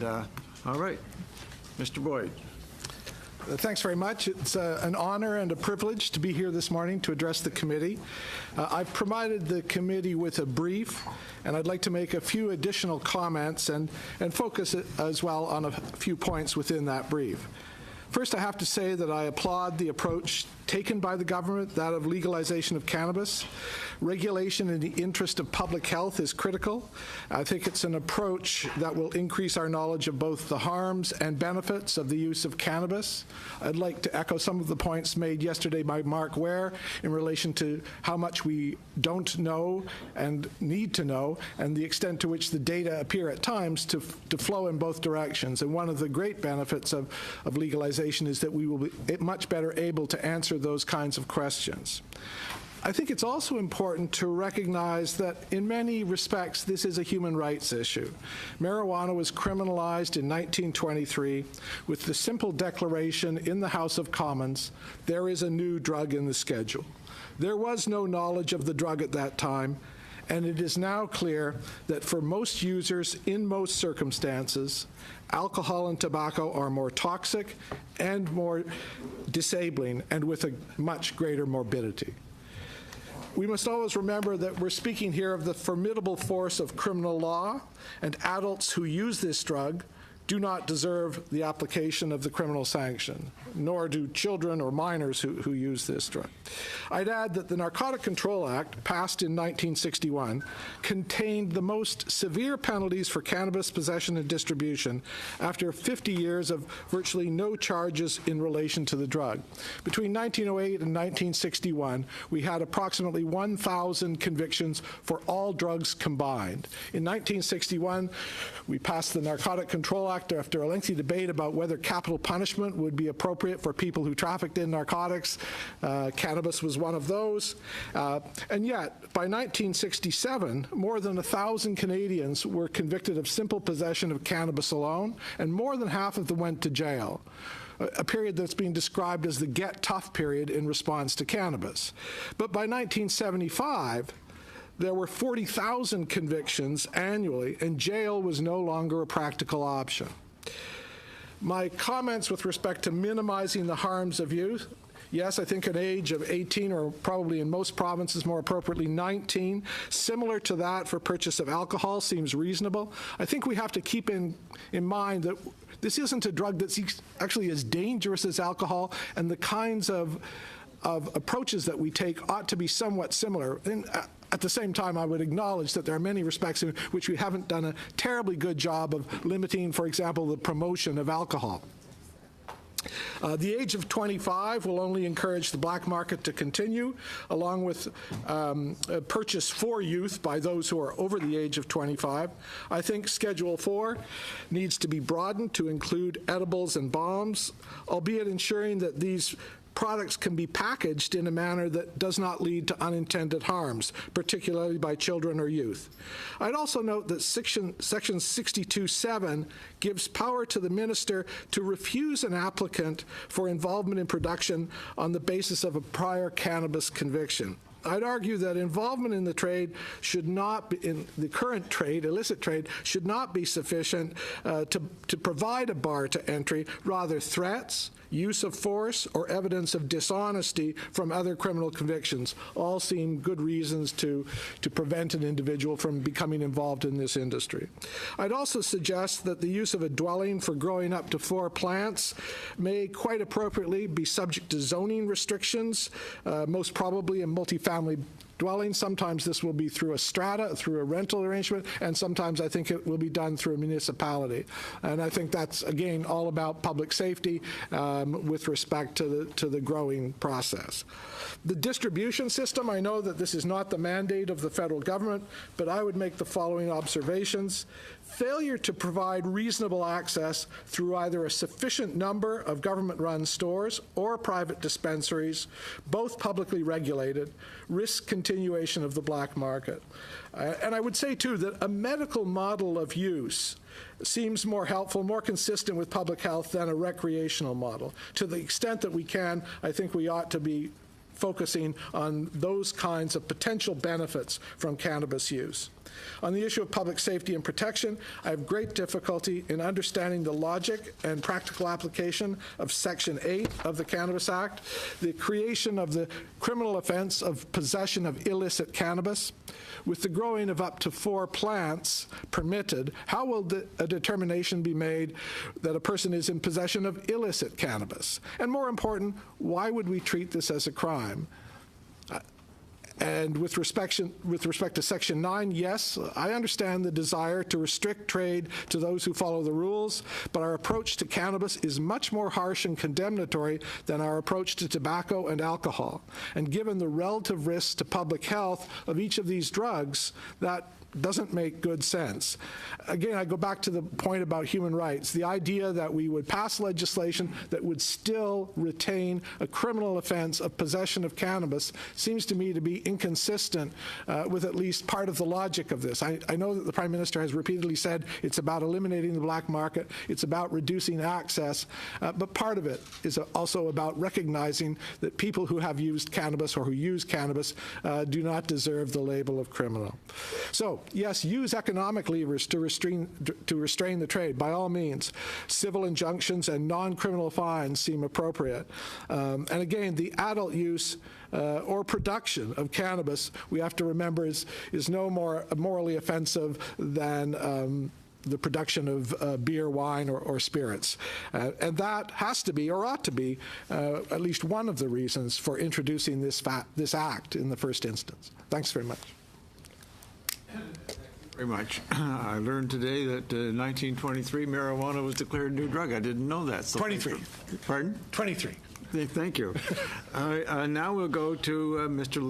All right, Mr. Boyd. Thanks very much. It's an honor and a privilege to be here this morning to address the committee. I've provided the committee with a brief, and I'd like to make a few additional comments and focus as well on a few points within that brief. First, I have to say that I applaud the approach taken by the government, that of legalization of cannabis. Regulation in the interest of public health is critical. I think it's an approach that will increase our knowledge of both the harms and benefits of the use of cannabis. I'd like to echo some of the points made yesterday by Mark Ware in relation to how much we don't know and need to know, and the extent to which the data appear at times to flow in both directions. And one of the great benefits of legalization is that we will be much better able to answer those kinds of questions. I think it's also important to recognize that in many respects this is a human rights issue. Marijuana was criminalized in 1923 with the simple declaration in the House of Commons, there is a new drug in the schedule. There was no knowledge of the drug at that time, and it is now clear that for most users in most circumstances, alcohol and tobacco are more toxic and more disabling and with a much greater morbidity. We must always remember that we're speaking here of the formidable force of criminal law, and adults who use this drug do not deserve the application of the criminal sanction, nor do children or minors who use this drug. I'd add that the Narcotic Control Act, passed in 1961, contained the most severe penalties for cannabis possession and distribution after 50 years of virtually no charges in relation to the drug. Between 1908 and 1961, we had approximately 1,000 convictions for all drugs combined. In 1961, we passed the Narcotic Control Act after a lengthy debate about whether capital punishment would be appropriate for people who trafficked in narcotics. Cannabis was one of those. And yet, by 1967, more than 1,000 Canadians were convicted of simple possession of cannabis alone, and more than half of them went to jail, a period that's being described as the get tough period in response to cannabis. But by 1975, there were 40,000 convictions annually, and jail was no longer a practical option. My comments with respect to minimizing the harms of youth, yes, I think an age of 18, or probably in most provinces more appropriately 19, similar to that for purchase of alcohol, seems reasonable. I think we have to keep in mind that this isn't a drug that's actually as dangerous as alcohol, and the kinds of approaches that we take ought to be somewhat similar. And at the same time, I would acknowledge that there are many respects in which we haven't done a terribly good job of limiting, for example, the promotion of alcohol. The age of 25 will only encourage the black market to continue, along with purchase for youth by those who are over the age of 25. I think Schedule 4 needs to be broadened to include edibles and bombs, albeit ensuring that these products can be packaged in a manner that does not lead to unintended harms, particularly by children or youth. I'd also note that Section 62(7) gives power to the minister to refuse an applicant for involvement in production on the basis of a prior cannabis conviction. I'd argue that involvement in the trade should not be, in the current trade, illicit trade, should not be sufficient to provide a bar to entry. Rather, threats, use of force, or evidence of dishonesty from other criminal convictions all seem good reasons to prevent an individual from becoming involved in this industry. I'd also suggest that the use of a dwelling for growing up to 4 plants may quite appropriately be subject to zoning restrictions, most probably in multifamily dwellings. Sometimes this will be through a strata, through a rental arrangement, and sometimes I think it will be done through a municipality. And I think that's, again, all about public safety with respect to the growing process. The distribution system, I know that this is not the mandate of the federal government, but I would make the following observations. Failure to provide reasonable access through either a sufficient number of government-run stores or private dispensaries, both publicly regulated, risks continuation of the black market. And I would say, too, that a medical model of use seems more helpful, more consistent with public health than a recreational model. To the extent that we can, I think we ought to be focusing on those kinds of potential benefits from cannabis use. On the issue of public safety and protection, I have great difficulty in understanding the logic and practical application of Section 8 of the Cannabis Act, the creation of the criminal offense of possession of illicit cannabis. With the growing of up to 4 plants permitted, how will a determination be made that a person is in possession of illicit cannabis? And more important, why would we treat this as a crime? And with respect to Section 9, yes, I understand the desire to restrict trade to those who follow the rules, but our approach to cannabis is much more harsh and condemnatory than our approach to tobacco and alcohol. And given the relative risks to public health of each of these drugs, that doesn't make good sense. Again, I go back to the point about human rights. The idea that we would pass legislation that would still retain a criminal offense of possession of cannabis seems to me to be inconsistent with at least part of the logic of this. I know that the Prime Minister has repeatedly said it's about eliminating the black market, it's about reducing access, but part of it is also about recognizing that people who have used cannabis or who use cannabis do not deserve the label of criminal. So, yes, use economic levers to restrain the trade, by all means. Civil injunctions and non-criminal fines seem appropriate. And again, the adult use or production of cannabis, we have to remember, is no more morally offensive than the production of beer, wine, or spirits. And that has to be, or ought to be, at least one of the reasons for introducing this act in the first instance. Thanks very much. Very much. I learned today that 1923 marijuana was declared a new drug. I didn't know that. So 23. Pardon? 23. Thank you. Now we'll go to Mr.